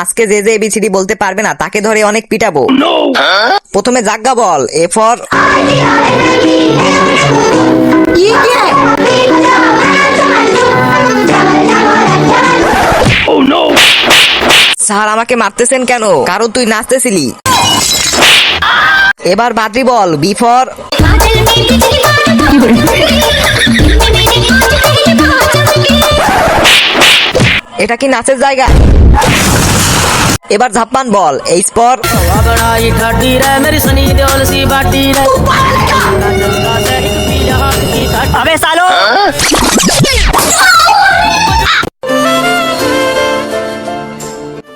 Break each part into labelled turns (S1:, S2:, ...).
S1: আজকে যে যে এবিসিডি বলতে পারবে না তাকে ধরে অনেক পিটাবো। প্রথমে জাগ্গা বল। এ ফর স্যার আমাকে মারতেছেন কেন? কারণ তুই নাচতেছিলি। এবার বাদ্রি বল। বি ফর এটা কি নাচের জায়গা? এবার ঝাপ্পান বল। এইচ ফর
S2: अबे सालो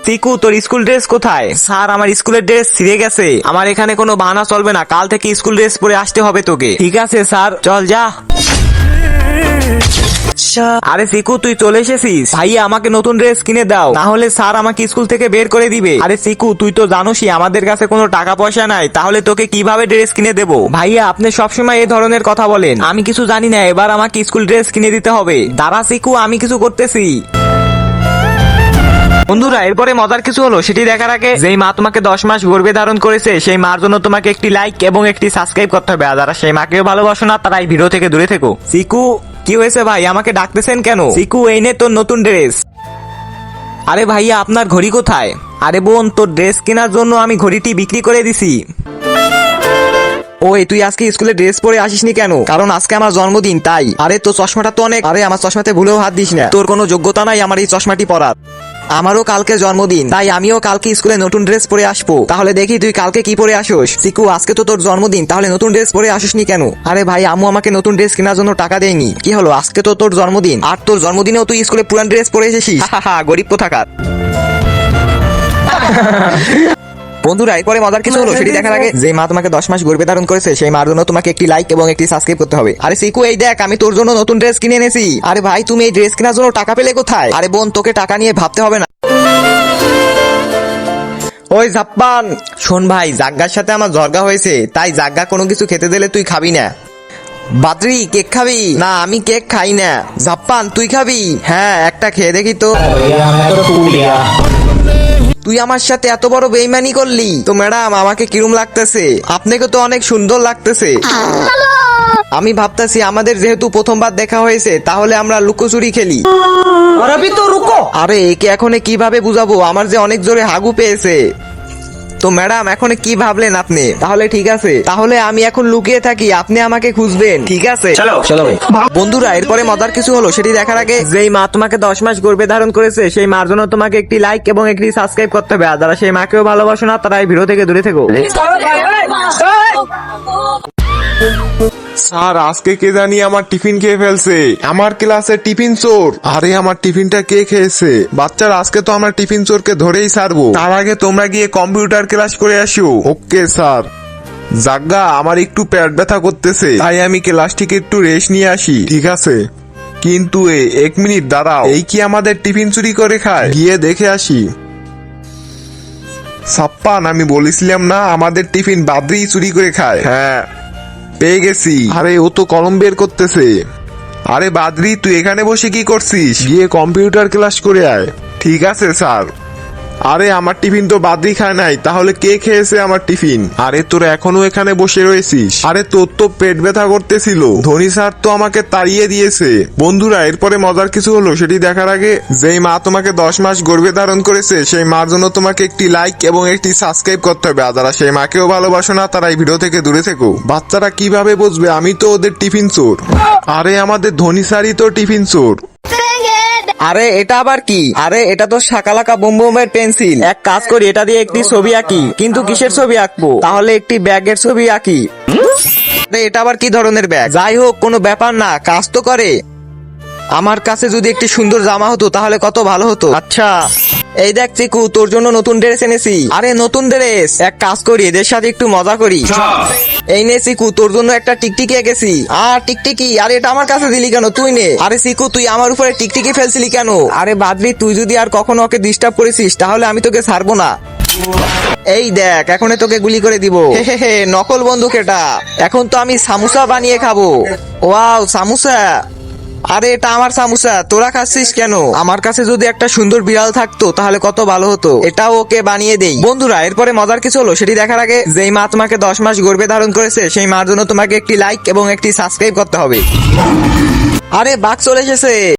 S3: তিকু তোর স্কুল ড্রেস কোথায়? স্যার আমার স্কুলের ড্রেস ছিঁড়ে গেছে। আমার এখানে কোনো বাহানা চলবে না, কাল থেকে স্কুল ড্রেস পরে আসতে হবে তোকে। ঠিক আছে স্যার, চল যা। আরে সিকু তুই চলে এসেছিস? ভাইয়া আমাকে নতুন ড্রেস কিনে দাও, না হলে স্যার আমাকে স্কুল থেকে বের করে দিবে। আরে সিকু তুই তো জানোসই আমাদের কাছে কোনো টাকা পয়সা নাই, তাহলে তোকে কিভাবে ড্রেস কিনে দেবো? ভাইয়া আপনি সবসময় এই ধরনের কথা বলেন। আমি কিছু জানি না, এবার আমাকে স্কুল ড্রেস কিনে দিতে হবে। দাঁড়া সিকু আমি কিছু করতেছি। বন্ধুরা এরপরে মজার কিছু হলো সেটি দেখার আগে, যেই মা তোমাকে 10 মাস গর্ভে ধারণ করেছে সেই মার জন্য তোমাকে একটি লাইক এবং একটি সাবস্ক্রাইব করতে হবে। আর যারা সেই মাকেও ভালোবাসো না তারা এই ভিডিও থেকে দূরে থেকো। সিকু কি হয়েছে ভাই, আমাকে ডাকতেছেন কেন? সিকু এই নে তোর নতুন ড্রেস। আরে ভাইয়া আপনার ঘড়ি কোথায়? আরে বোন তোর ড্রেস কেনার জন্য আমি ঘড়িটি বিক্রি করে দিছি। ওই তুই আজকে স্কুলে ড্রেস পরে আসিসনি কেন? কারণ আজকে আমার জন্মদিন তাই। আরে তোর চশমাটা তো অনেক। আরে আমার চশমাতে ভুলেও হাত দিস না, তোর কোনো যোগ্যতা নাই আমার এই চশমাটি পরার। আমারও কালকে জন্মদিন, তাই আমিও কালকে স্কুলে নতুন ড্রেস পরে আসবো। তাহলে দেখি তুই কালকে কি পরে আসোস। সিকু আজকে তো তোর জন্মদিন, তাহলে নতুন ড্রেস পরে আসিসনি কেন? আরে ভাই আম্মু আমাকে নতুন ড্রেস কেনার জন্য টাকা দেয়নি। কি হলো, আজকে তো তোর জন্মদিন, আর তোর জন্মদিনেও তুই স্কুলে পুরান ড্রেস পরে এসেছিস। গরিব কোথাকার। বন্ধুরা এরপরে মজার কিছু হলো সেটি দেখার আগে, যে মা তোমাকে 10 মাস গর্ভে ধারণ করেছে সেই মার জন্য তোমাকে একটি লাইক এবং একটি সাবস্ক্রাইব করতে হবে। আরে সিকু এই দেখ আমি তোর জন্য নতুন ড্রেস কিনে এনেছি। আরে ভাই তুমি এই ড্রেস কেনার জন্য টাকা পেলে কোথায়? আরে বোন তোকে টাকা নিয়ে ভাবতে হবে না। ওই জাপ্পান শোন ভাই, জাগ্গার সাথে আমার ঝগড়া হয়েছে, তাই জাগ্গা কোনো কিছু খেতে দিলে তুই খাবি না। বাদ্রি কেক খাবি? না আমি কেক খাই না। জাপ্পান তুই খাবি? হ্যাঁ একটা খেয়ে দেখি তো। তুই আমার সাথে এত বড় বেইমানি করলি তো ম্যাডাম আমাকে কিরম লাগতেছে? আপনাকে তো অনেক সুন্দর লাগতেছে। আমি ভাবতেছি আমাদের যেহেতু প্রথমবার দেখা হয়েছে তাহলে আমরা লুকোচুরি খেলি। আরে একে এখন কিভাবে বুঝাবো, আমার যে অনেক জোরে হাগু পেয়েছে। তো ম্যাডাম এখন কি ভাবলেন আপনি? তাহলে ঠিক আছে, তাহলে আমি এখন লুকিয়ে থাকি, আপনি আমাকে খুঁজবেন, ঠিক আছে? চলো। বন্ধুরা এরপরে মজার কিছু হলো সেটি দেখার আগে, যেই মা তোমাকে 10 মাস গর্ভে ধারণ করেছে সেই মার জন্য তোমাকে একটি লাইক এবং একটি সাবস্ক্রাইব করতে হবে। আর যারা সেই মাকেও ভালোবাসো না তারা এই ভিডিও থেকে দূরে থেকো।
S4: স্যার আজকে কে জানি আমার টিফিন খেয়ে ফেলছে। আমার ক্লাসে টিফিন চোর। আরে আমার টিফিনটা কে খেয়েছে? বাচ্চারা আজকে তো আমার টিফিন চোরকে ধরেই ছাড়বো। তার আগে তোমরা গিয়ে কম্পিউটার ক্লাস করে আসো। Okay sir. জাগ্গা আমার একটু পেট ব্যথা করতেছে, তাই আমি ক্লাসটিকে একটু রেস্ট নিয়ে আসি। ঠিক আছে, কিন্তু 1 মিনিট দাঁড়াও, এই কি আমাদের টিফিন চুরি করে খায়? গিয়ে দেখে আসি। ছাপ্পান আমি বলেছিলাম না আমাদের টিফিন বাদ্রি চুরি করে খায়? হ্যাঁ পেয়ে গেছি। আরে ও তো কলম বের করতেছে। আরে বাদ্রি তুই এখানে বসে কি করছিস? গিয়ে কম্পিউটার ক্লাস করে আয়। ঠিক আছে স্যার। আরে আমার টিফিন তো বাদ্রি খায় নাই, তাহলে কে খেয়েছে আমার টিফিন? আরে তোরা এখনো এখানে বসে রয়েছিস? আরে তোর তো পেট ব্যথা করতেছিল, ধনী স্যার তো আমাকে তাড়িয়ে দিয়েছে। বন্ধুরা এরপরে মজার কিছু হলো সেটি দেখার আগে, যেই মা তোমাকে 10 মাস গর্ভে ধারণ করেছে সেই মার জন্য তোমাকে একটি লাইক এবং একটি সাবস্ক্রাইব করতে হবে। আর যারা সেই মাকেও ভালোবাসো না তারা এই ভিডিও থেকে দূরে থেকো। বাচ্চারা কিভাবে বুঝবে আমি তো ওদের টিফিন চোর? আরে আমাদের ধনী স্যারই তো টিফিন চোর।
S3: আরে এটা আবার কি? আরে এটা তো শাকালাকা বুম বুমের পেন্সিল। এক কাজ করি, এটা দিয়ে একটি ছবি আঁকি। কিন্তু কিসের ছবি আঁকবো? তাহলে একটি ব্যাগের ছবি আঁকি। আরে এটা আবার কি ধরনের ব্যাগ? যাই হোক কোনো ব্যাপার না, কাজ তো করে। আমার কাছে যদি একটি সুন্দর জামা হতো তাহলে কত ভালো হতো। আচ্ছা এই দেখ চিকু তোর জন্য নতুন ড্রেস এনেছি। আরে নতুন ড্রেস? এক কাজ করি এদের সাথে একটু মজা করি। এই নে চিকু তোর জন্য একটা টিকটিকি এঁকেছি। আর টিকটিকি? আরে এটা আমার কাছে দিলি কেন? তুই নে। আরে চিকু তুই আমার উপরে টিকটিকি ফেলছিলি কেন? আরে বাদলি তুই যদি আর কখনো ওকে ডিস্টার্ব করেছিস তাহলে আমি তোকে ছাড়বো না। এই দেখ এখনই তোকে গুলি করে দিব। হে নকল বন্দুক এটা। এখন তো আমি সামোসা বানিয়ে খাবো। ওয়াও সামোসা। আরে এটা আমার সামোসা, তোরা খাচ্ছিস কেন? আমার কাছে যদি একটা সুন্দর বিড়াল থাকতো তাহলে কত ভালো হতো। এটাও ওকে বানিয়ে দেই। বন্ধুরা, এরপরে মজার কিছু হলো সেটি দেখার আগে, যেই মা তোমাকে 10 মাস গর্ভে ধারণ করেছে সেই মার জন্য তোমাকে একটি লাইক এবং একটি সাবস্ক্রাইব করতে হবে। আরে বাঘ চলে এসেছে।